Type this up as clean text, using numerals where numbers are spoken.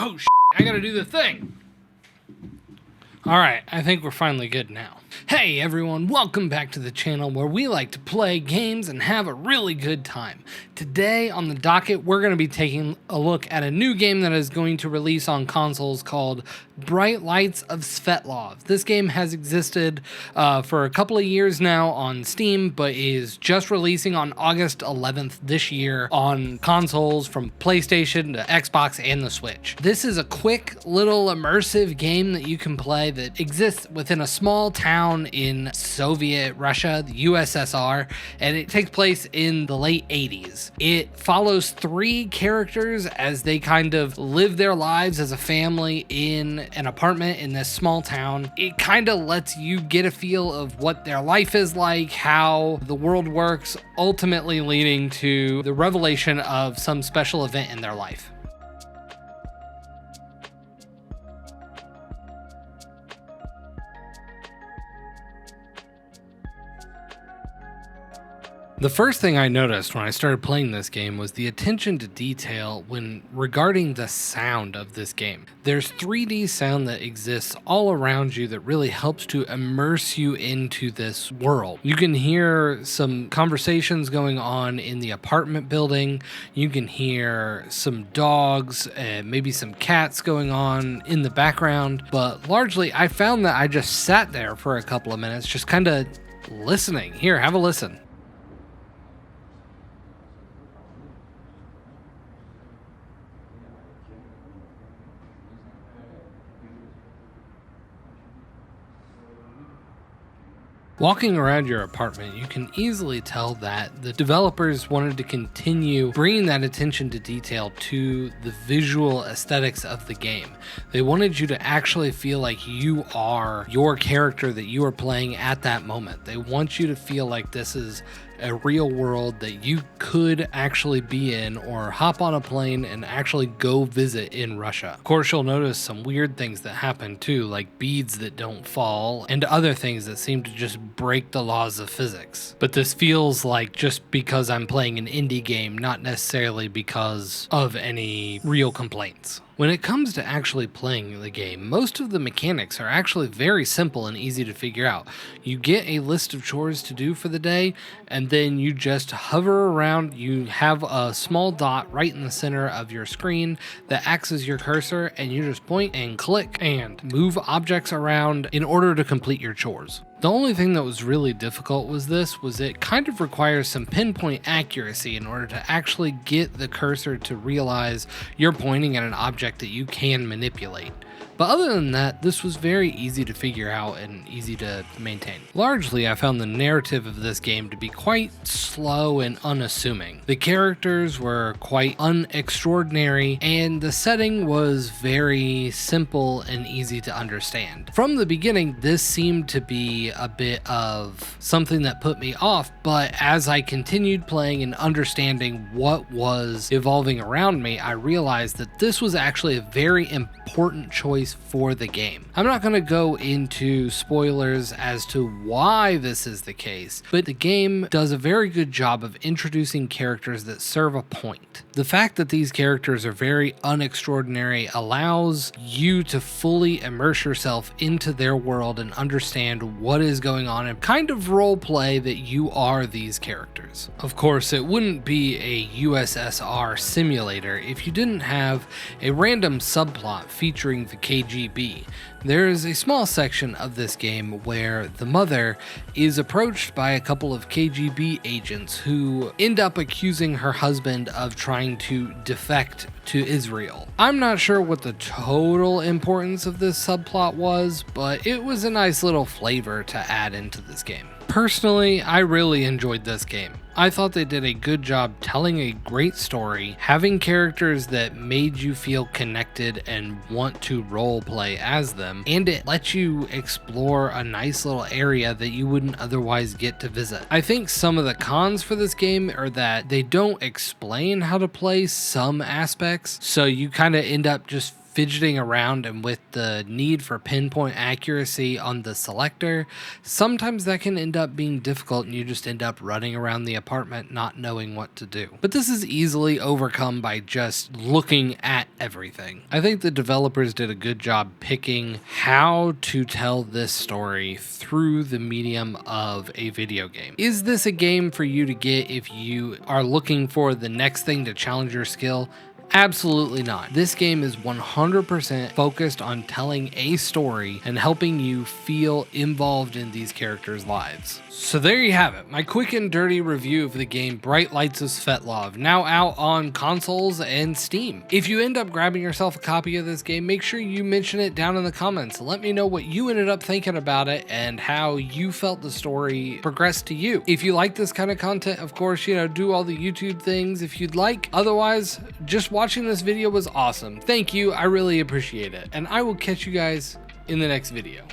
Oh, I gotta do the thing. Alright, I think we're finally good now. Hey everyone, welcome back to the channel where we like to play games and have a really good time. Today on the docket, we're going to be taking a look at a new game that is going to release on consoles called Bright Lights of Svetlov. This game has existed for a couple of years now on Steam, but is just releasing on August 11th this year on consoles from PlayStation to Xbox and the Switch. This is a quick little immersive game that you can play that exists within a small town in Soviet Russia, the USSR, and it takes place in the late 80s. It follows three characters as they kind of live their lives as a family in an apartment in this small town. It kind of lets you get a feel of what their life is like, how the world works, ultimately leading to the revelation of some special event in their life. The first thing I noticed when I started playing this game was the attention to detail when regarding the sound of this game. There's 3D sound that exists all around you that really helps to immerse you into this world. You can hear some conversations going on in the apartment building. You can hear some dogs and maybe some cats going on in the background. But largely, I found that I just sat there for a couple of minutes just kind of listening. Here, have a listen. Walking around your apartment, you can easily tell that the developers wanted to continue bringing that attention to detail to the visual aesthetics of the game. They wanted you to actually feel like you are your character that you are playing at that moment. They want you to feel like this is a real world that you could actually be in or hop on a plane and actually go visit in Russia. Of course, you'll notice some weird things that happen too, like beads that don't fall and other things that seem to just break the laws of physics. But this feels like just because I'm playing an indie game, not necessarily because of any real complaints. When it comes to actually playing the game, most of the mechanics are actually very simple and easy to figure out. You get a list of chores to do for the day, and then you just hover around. You have a small dot right in the center of your screen that acts as your cursor, and you just point and click and move objects around in order to complete your chores. The only thing that was really difficult was it kind of requires some pinpoint accuracy in order to actually get the cursor to realize you're pointing at an object that you can manipulate. But other than that, this was very easy to figure out and easy to maintain. Largely, I found the narrative of this game to be quite slow and unassuming. The characters were quite unextraordinary, and the setting was very simple and easy to understand. From the beginning, this seemed to be a bit of something that put me off, but as I continued playing and understanding what was evolving around me, I realized that this was actually a very important choice for the game. I'm not going to go into spoilers as to why this is the case, but the game does a very good job of introducing characters that serve a point. The fact that these characters are very unextraordinary allows you to fully immerse yourself into their world and understand what is going on and kind of role play that you are these characters. Of course, it wouldn't be a USSR simulator if you didn't have a random subplot featuring the KGB. There is a small section of this game where the mother is approached by a couple of KGB agents who end up accusing her husband of trying to defect to Israel. I'm not sure what the total importance of this subplot was, but it was a nice little flavor to add into this game. Personally, I really enjoyed this game. I thought they did a good job telling a great story, having characters that made you feel connected and want to role play as them, and it lets you explore a nice little area that you wouldn't otherwise get to visit. I think some of the cons for this game are that they don't explain how to play some aspects, so you kind of end up just fidgeting around and with the need for pinpoint accuracy on the selector, sometimes that can end up being difficult and you just end up running around the apartment not knowing what to do. But this is easily overcome by just looking at everything. I think the developers did a good job picking how to tell this story through the medium of a video game. Is this a game for you to get if you are looking for the next thing to challenge your skill? Absolutely not. This game is 100% focused on telling a story and helping you feel involved in these characters' lives. So there you have it, my quick and dirty review of the game Bright Lights of Svetlov, now out on consoles and Steam. If you end up grabbing yourself a copy of this game, make sure you mention it down in the comments. Let me know what you ended up thinking about it and how you felt the story progressed to you. If you like this kind of content, of course, do all the YouTube things if you'd like. Otherwise, just watching this video was awesome. Thank you, I really appreciate it. And I will catch you guys in the next video.